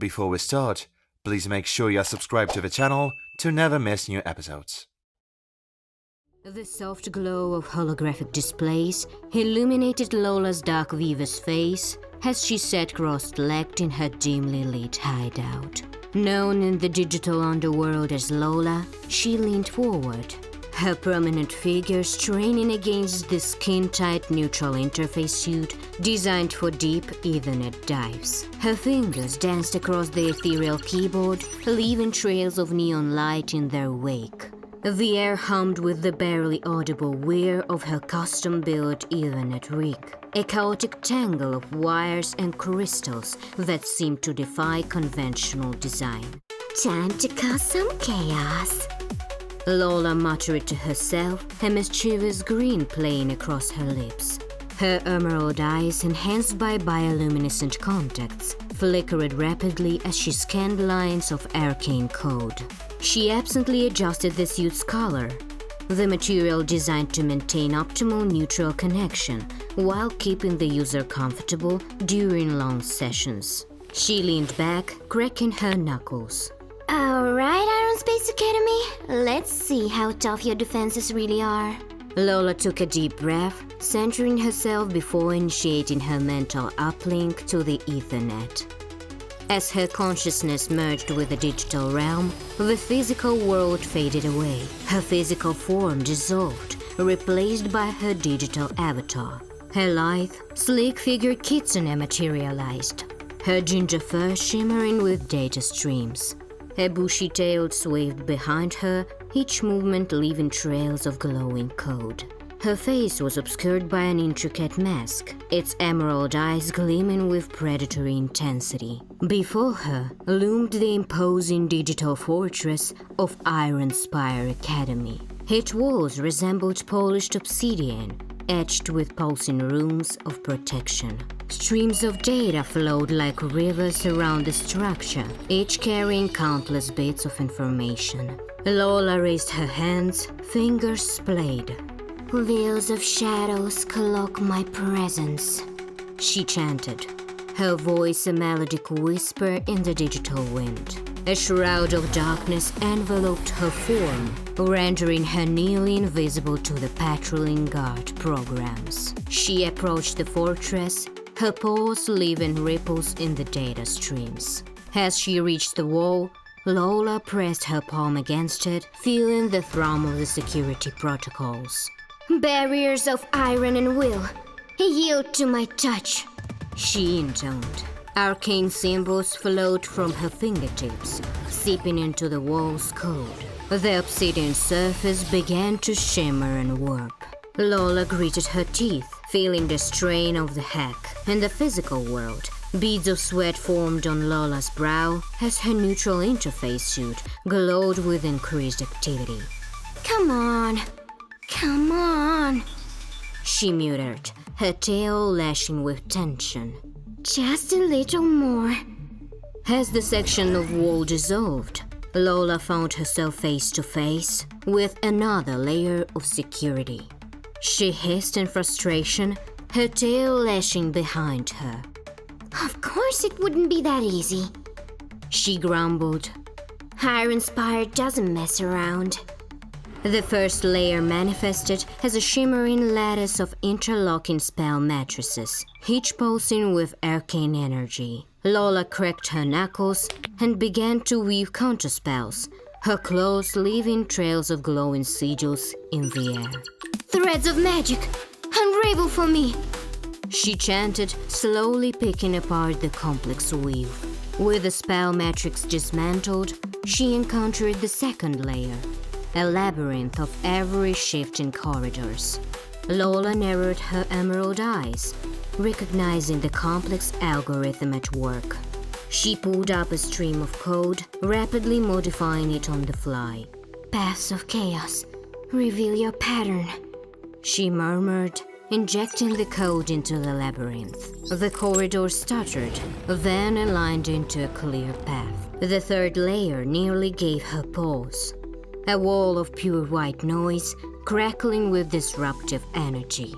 Before we start, please make sure you are subscribed to the channel to never miss new episodes. The soft glow of holographic displays illuminated Lola's dark weaver's face as she sat cross-legged in her dimly lit hideout. Known in the digital underworld as Lola, she leaned forward, her prominent figure straining against the skin-tight neutral interface suit designed for deep AetherNet dives. Her fingers danced across the ethereal keyboard, leaving trails of neon light in their wake. The air hummed with the barely audible whir of her custom-built AetherNet rig, a chaotic tangle of wires and crystals that seemed to defy conventional design. Time to cause some chaos, Lola muttered to herself, a mischievous grin playing across her lips. Her emerald eyes, enhanced by bioluminescent contacts, flickered rapidly as she scanned lines of arcane code. She absently adjusted the suit's color, the material designed to maintain optimal neutral connection while keeping the user comfortable during long sessions. She leaned back, cracking her knuckles. Alright, Iron Space Academy, let's see how tough your defenses really are. Lola took a deep breath, centering herself before initiating her mental uplink to the AetherNet. As her consciousness merged with the digital realm, the physical world faded away. Her physical form dissolved, replaced by her digital avatar. Her lithe, sleek-figured kitsune materialized, her ginger fur shimmering with data streams. A bushy tail swayed behind her, each movement leaving trails of glowing code. Her face was obscured by an intricate mask, its emerald eyes gleaming with predatory intensity. Before her loomed the imposing digital fortress of Iron Spire Academy. Its walls resembled polished obsidian, etched with pulsing runes of protection. Streams of data flowed like rivers around the structure, each carrying countless bits of information. Lola raised her hands, fingers splayed. Veils of shadows cloak my presence, she chanted, her voice a melodic whisper in the digital wind. A shroud of darkness enveloped her form, rendering her nearly invisible to the patrolling guard programs. She approached the fortress, her paws leaving ripples in the data streams. As she reached the wall, Lola pressed her palm against it, feeling the thrum of the security protocols. Barriers of iron and will, yield to my touch, she intoned. Arcane symbols flowed from her fingertips, seeping into the wall's code. The obsidian surface began to shimmer and warp. Lola gritted her teeth, feeling the strain of the hack. In the physical world, beads of sweat formed on Lola's brow as her neutral interface suit glowed with increased activity. Come on, she muttered, her tail lashing with tension. Just a little more. As the section of wall dissolved, Lola found herself face to face with another layer of security. She hissed in frustration, her tail lashing behind her. Of course it wouldn't be that easy, she grumbled. Iron Spire doesn't mess around. The first layer manifested as a shimmering lattice of interlocking spell matrices, each pulsing with arcane energy. Lola cracked her knuckles and began to weave counterspells, her claws leaving trails of glowing sigils in the air. Threads of magic, unravel for me, she chanted, slowly picking apart the complex weave. With the spell matrix dismantled, she encountered the second layer, a labyrinth of every shifting corridors. Lola narrowed her emerald eyes, recognizing the complex algorithm at work. She pulled up a stream of code, rapidly modifying it on the fly. Paths of chaos, reveal your pattern, she murmured, injecting the code into the labyrinth. The corridor stuttered, then aligned into a clear path. The third layer nearly gave her pause. A wall of pure white noise, crackling with disruptive energy.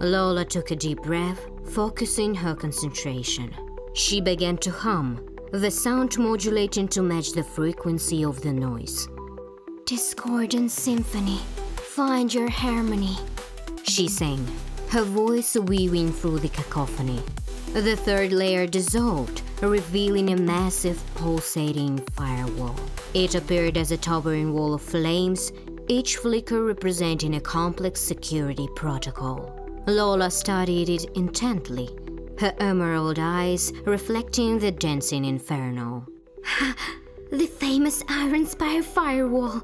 Lola took a deep breath, focusing her concentration. She began to hum, the sound modulating to match the frequency of the noise. Discordant symphony, find your harmony, she sang, her voice weaving through the cacophony. The third layer dissolved, revealing a massive, pulsating firewall. It appeared as a towering wall of flames, each flicker representing a complex security protocol. Lola studied it intently, her emerald eyes reflecting the dancing inferno. the famous Iron Spire firewall,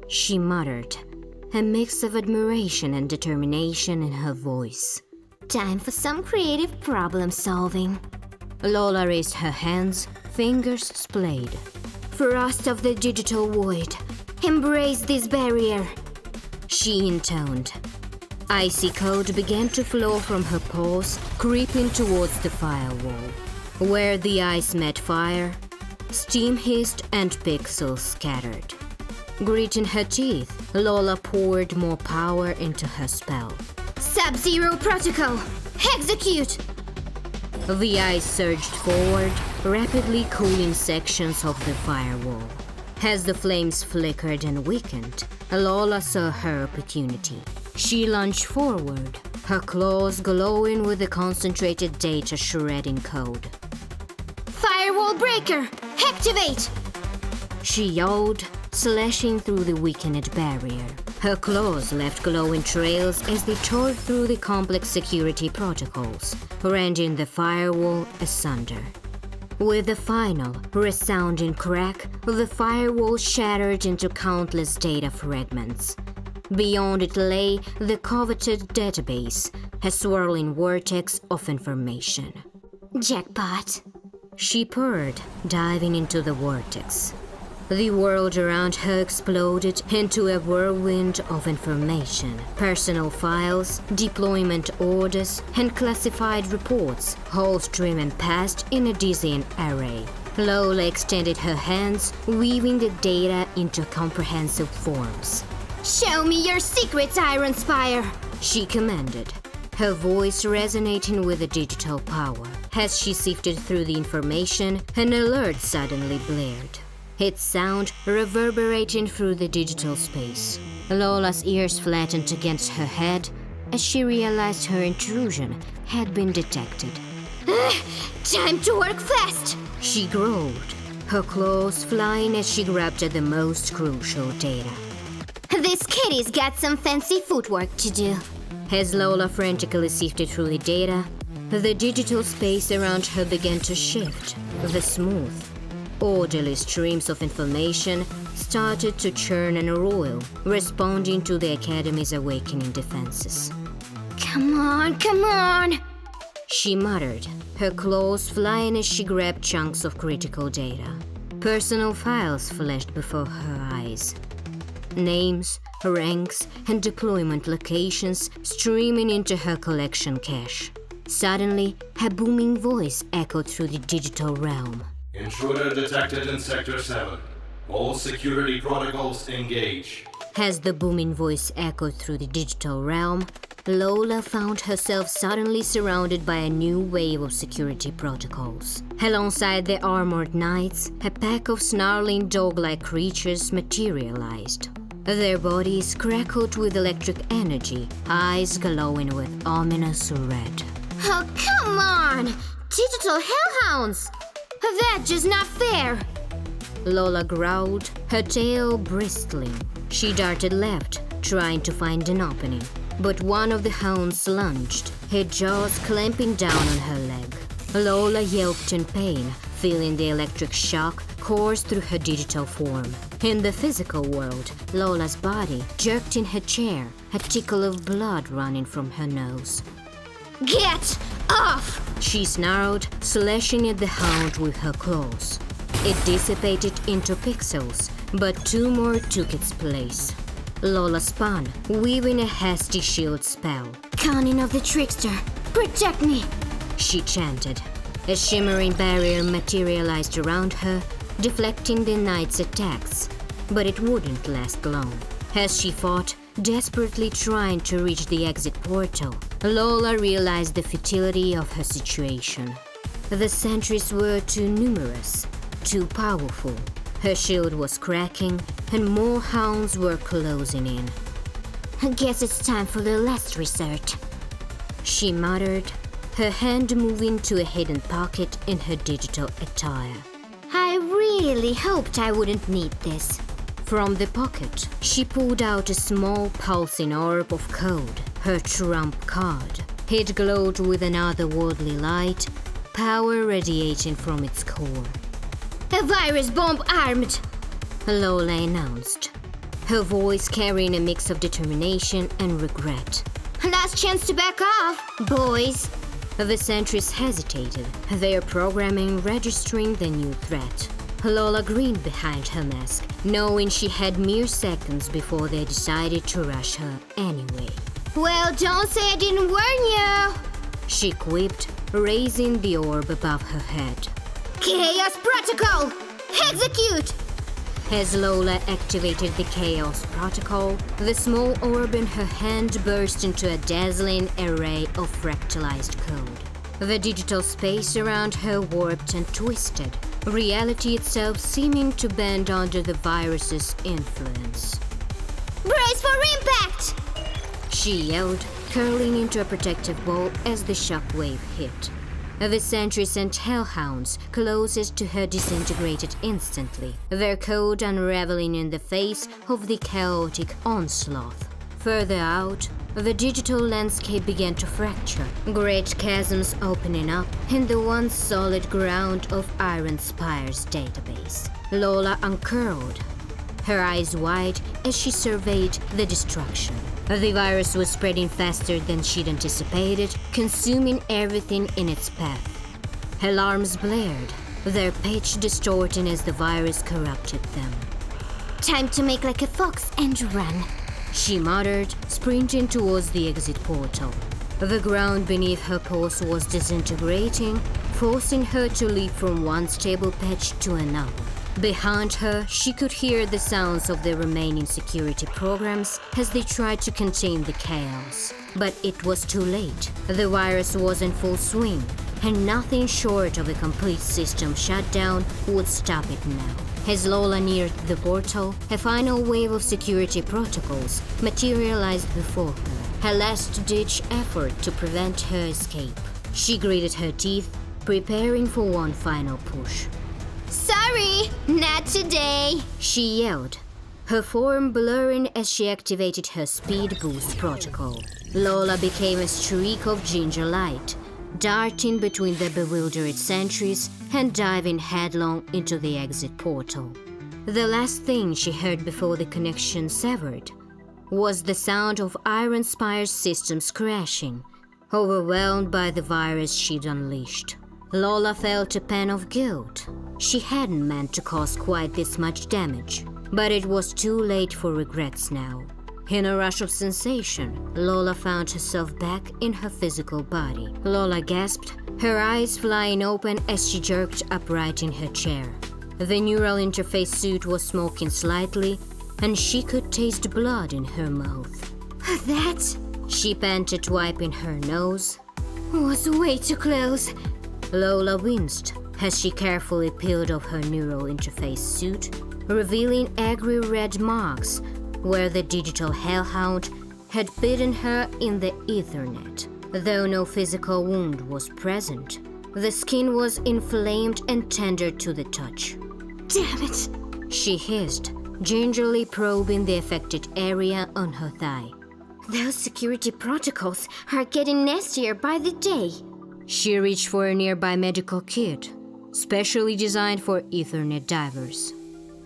she muttered, a mix of admiration and determination in her voice. Time for some creative problem solving. Lola raised her hands, fingers splayed. Frost of the digital void, embrace this barrier, she intoned. Icy code began to flow from her paws, creeping towards the firewall. Where the ice met fire, steam hissed and pixels scattered. Gritting her teeth, Lola poured more power into her spell. Sub-Zero Protocol, execute! The ice surged forward, rapidly cooling sections of the firewall. As the flames flickered and weakened, Lola saw her opportunity. She lunged forward, her claws glowing with the concentrated data shredding code. Firewall breaker, activate! She yelled, slashing through the weakened barrier. Her claws left glowing trails as they tore through the complex security protocols, rending the firewall asunder. With a final, resounding crack, the firewall shattered into countless data fragments. Beyond it lay the coveted database, a swirling vortex of information. Jackpot, she purred, diving into the vortex. The world around her exploded into a whirlwind of information. Personal files, deployment orders, and classified reports, all streaming past in a dizzying array. Lola extended her hands, weaving the data into comprehensive forms. Show me your secrets, Iron Spire, she commanded, her voice resonating with the digital power. As she sifted through the information, an alert suddenly blared, its sound reverberating through the digital space. Lola's ears flattened against her head as she realized her intrusion had been detected. Time to work fast, she growled, her claws flying as she grabbed at the most crucial data. This kitty's got some fancy footwork to do. As Lola frantically sifted through the data, the digital space around her began to shift. The smooth, orderly streams of information started to churn and roil, responding to the Academy's awakening defenses. Come on, she muttered, her claws flying as she grabbed chunks of critical data. Personal files flashed before her eyes. Names, ranks, and deployment locations streaming into her collection cache. Suddenly, a booming voice echoed through the digital realm. Intruder detected in Sector 7. All security protocols engage. As the booming voice echoed through the digital realm, Lola found herself suddenly surrounded by a new wave of security protocols. Alongside the armored knights, a pack of snarling dog-like creatures materialized. Their bodies crackled with electric energy, eyes glowing with ominous red. Oh, come on! Digital hellhounds! That's just not fair! Lola growled, her tail bristling. She darted left, trying to find an opening. But one of the hounds lunged, her jaws clamping down on her leg. Lola yelped in pain, feeling the electric shock course through her digital form. In the physical world, Lola's body jerked in her chair, a trickle of blood running from her nose. Get off! She snarled, slashing at the hound with her claws. It dissipated into pixels, but two more took its place. Lola spun, weaving a hasty shield spell. Cunning of the trickster, protect me! She chanted. A shimmering barrier materialized around her, deflecting the knight's attacks, but it wouldn't last long. As she fought, desperately trying to reach the exit portal, Lola realized the futility of her situation. The sentries were too numerous, too powerful. Her shield was cracking, and more hounds were closing in. I guess it's time for the last resort. She muttered, her hand moving to a hidden pocket in her digital attire. I really hoped I wouldn't need this. From the pocket, she pulled out a small pulsing orb of code, her trump card. It glowed with an otherworldly light, power radiating from its core. A virus bomb armed! Lola announced, her voice carrying a mix of determination and regret. Last chance to back off, boys! The sentries hesitated, their programming registering the new threat. Lola grinned behind her mask, knowing she had mere seconds before they decided to rush her anyway. Well, don't say I didn't warn you! She quipped, raising the orb above her head. Chaos Protocol! Execute! As Lola activated the Chaos Protocol, the small orb in her hand burst into a dazzling array of fractalized code. The digital space around her warped and twisted, reality itself seeming to bend under the virus's influence. Brace for impact! She yelled, curling into a protective ball as the shockwave hit. The sentries and hellhounds closest to her disintegrated instantly, their code unraveling in the face of the chaotic onslaught. Further out, the digital landscape began to fracture, great chasms opening up in the once solid ground of Iron Spire's database. Lola uncurled, her eyes wide as she surveyed the destruction. The virus was spreading faster than she'd anticipated, consuming everything in its path. Alarms blared, their pitch distorting as the virus corrupted them. Time to make like a fox and run, she muttered, sprinting towards the exit portal. The ground beneath her paws was disintegrating, forcing her to leap from one stable patch to another. Behind her, she could hear the sounds of the remaining security programs as they tried to contain the chaos. But it was too late. The virus was in full swing, and nothing short of a complete system shutdown would stop it now. As Lola neared the portal, a final wave of security protocols materialized before her, a last-ditch effort to prevent her escape. She gritted her teeth, preparing for one final push. Sorry, not today, she yelled, her form blurring as she activated her speed boost protocol. Lola became a streak of ginger light, darting between the bewildered sentries and diving headlong into the exit portal. The last thing she heard before the connection severed was the sound of Iron Spire's systems crashing, overwhelmed by the virus she'd unleashed. Lola felt a pang of guilt. She hadn't meant to cause quite this much damage, but it was too late for regrets now. In a rush of sensation, Lola found herself back in her physical body. Lola gasped, her eyes flying open as she jerked upright in her chair. The neural interface suit was smoking slightly, and she could taste blood in her mouth. That, she panted, wiping her nose, was way too close. Lola winced as she carefully peeled off her neural interface suit, revealing angry red marks where the digital hellhound had bitten her in the AetherNet. Though no physical wound was present, the skin was inflamed and tender to the touch. Damn it, she hissed, gingerly probing the affected area on her thigh. Those security protocols are getting nastier by the day. She reached for a nearby medical kit, specially designed for AetherNet divers.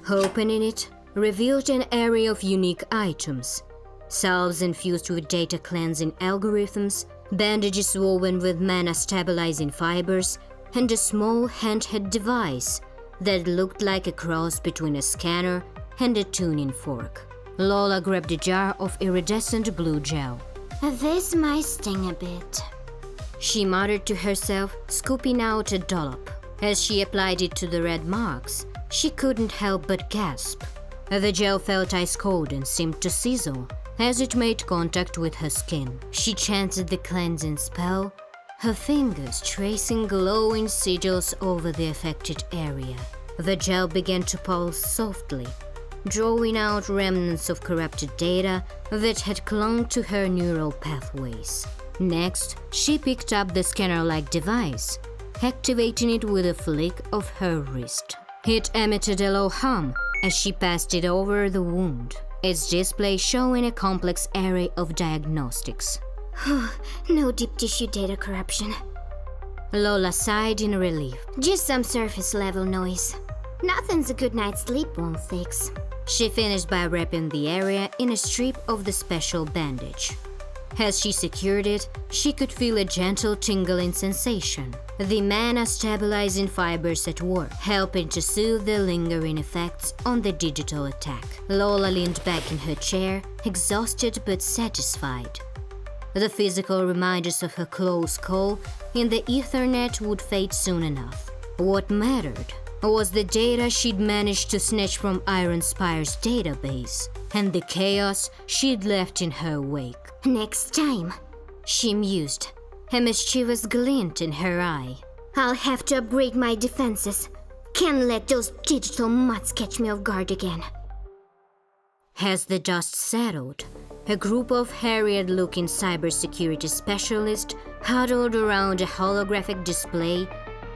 Opening it revealed an array of unique items: salves infused with data cleansing algorithms, bandages woven with mana-stabilizing fibers, and a small handheld device that looked like a cross between a scanner and a tuning fork. Lola grabbed a jar of iridescent blue gel. This might sting a bit, she muttered to herself, scooping out a dollop. As she applied it to the red marks, she couldn't help but gasp. The gel felt ice cold and seemed to sizzle as it made contact with her skin. She chanted the cleansing spell, her fingers tracing glowing sigils over the affected area. The gel began to pulse softly, drawing out remnants of corrupted data that had clung to her neural pathways. Next, she picked up the scanner-like device, activating it with a flick of her wrist. It emitted a low hum as she passed it over the wound, its display showing a complex array of diagnostics. No deep tissue data corruption. Lola sighed in relief. Just some surface level noise. Nothing's a good night's sleep won't fix. She finished by wrapping the area in a strip of the special bandage. As she secured it, she could feel a gentle tingling sensation, the mana-stabilizing fibers at work, helping to soothe the lingering effects on the digital attack. Lola leaned back in her chair, exhausted but satisfied. The physical reminders of her close call in the AetherNet would fade soon enough. What mattered was the data she'd managed to snatch from Iron Spire's database, and the chaos she'd left in her wake. Next time, She mused, a mischievous glint in her eye. I'll have to upgrade my defenses. Can't let those digital mutts catch me off guard again. As the dust settled, a group of harried-looking cybersecurity specialists huddled around a holographic display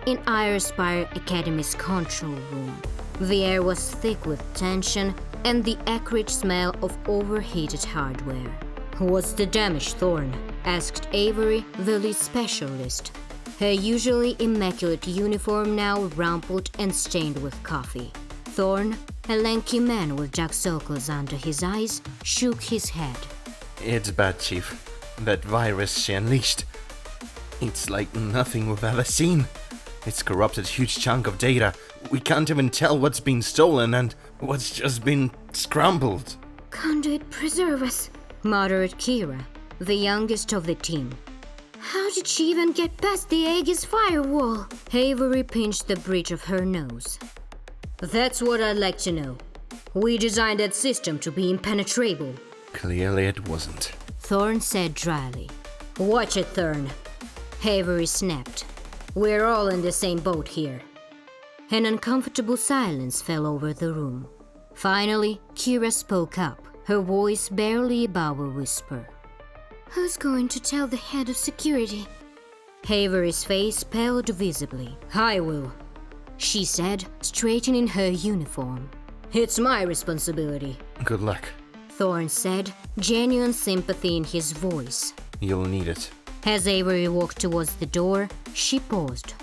in Iron Spire Academy's control room. The air was thick with tension and the acrid smell of overheated hardware. "What's the damage, Thorn?" asked Avery, the lead specialist, her usually immaculate uniform now rumpled and stained with coffee. Thorn, a lanky man with dark circles under his eyes, shook his head. It's bad, Chief. That virus she unleashed. It's like nothing we've ever seen. It's corrupted a huge chunk of data. We can't even tell what's been stolen and what's just been scrambled. Conduit preserve us, muttered Kira, the youngest of the team. How did she even get past the Aegis firewall? Avery pinched the bridge of her nose. That's what I'd like to know. We designed that system to be impenetrable. Clearly it wasn't. Thorn said dryly. Watch it, Thorn. Avery snapped. We're all in the same boat here. An uncomfortable silence fell over the room. Finally, Kira spoke up, her voice barely above a whisper. Who's going to tell the head of security? Avery's face paled visibly. I will, she said, straightening her uniform. It's my responsibility. Good luck. Thorn said, genuine sympathy in his voice. You'll need it. As Avery walked towards the door, she paused.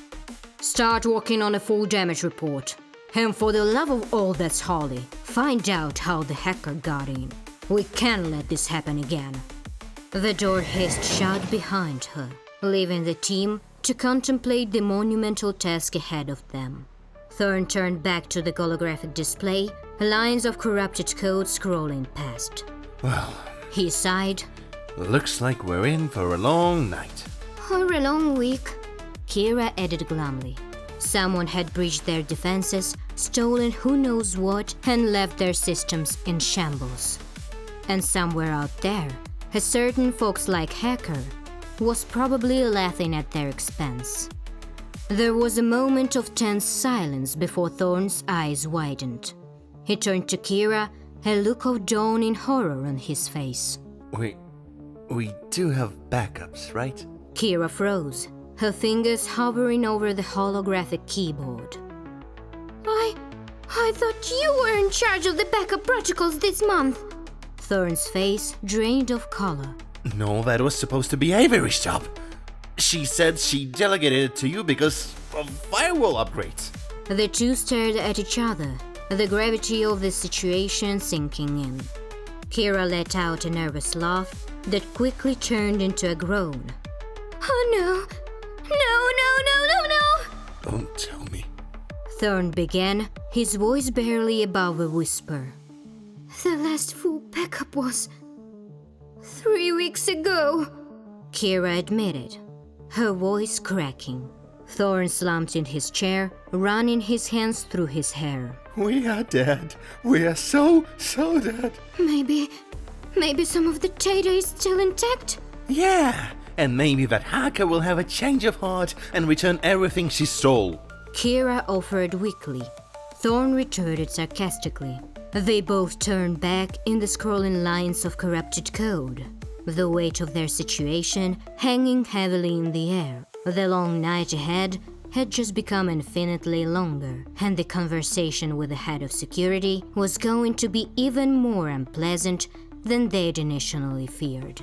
Start working on a full damage report. And for the love of all that's holy, find out how the hacker got in. We can't let this happen again. The door hissed shut behind her, leaving the team to contemplate the monumental task ahead of them. Thorn turned back to the holographic display, lines of corrupted code scrolling past. Well, he sighed. Looks like we're in for a long night. Or a long week, Kira added glumly. Someone had breached their defenses, stolen who knows what, and left their systems in shambles. And somewhere out there, a certain fox-like hacker was probably laughing at their expense. There was a moment of tense silence before Thorn's eyes widened. He turned to Kira, a look of dawning horror on his face. We do have backups, right? Kira froze, her fingers hovering over the holographic keyboard. I thought you were in charge of the backup protocols this month. Thorn's face drained of color. No, that was supposed to be Avery's job. She said she delegated it to you because of firewall upgrades. The two stared at each other, the gravity of the situation sinking in. Kira let out a nervous laugh that quickly turned into a groan. Oh no! No! Don't tell me. Thorn began, his voice barely above a whisper. The last full backup was 3 weeks ago, Kira admitted, her voice cracking. Thorn slumped in his chair, running his hands through his hair. We are dead. We are so dead. Maybe some of the data is still intact? Yeah, and maybe that hacker will have a change of heart and return everything she stole. Kira offered weakly. Thorn retorted sarcastically. They both turned back in the scrolling lines of corrupted code, the weight of their situation hanging heavily in the air. The long night ahead had just become infinitely longer, and the conversation with the head of security was going to be even more unpleasant than they'd initially feared.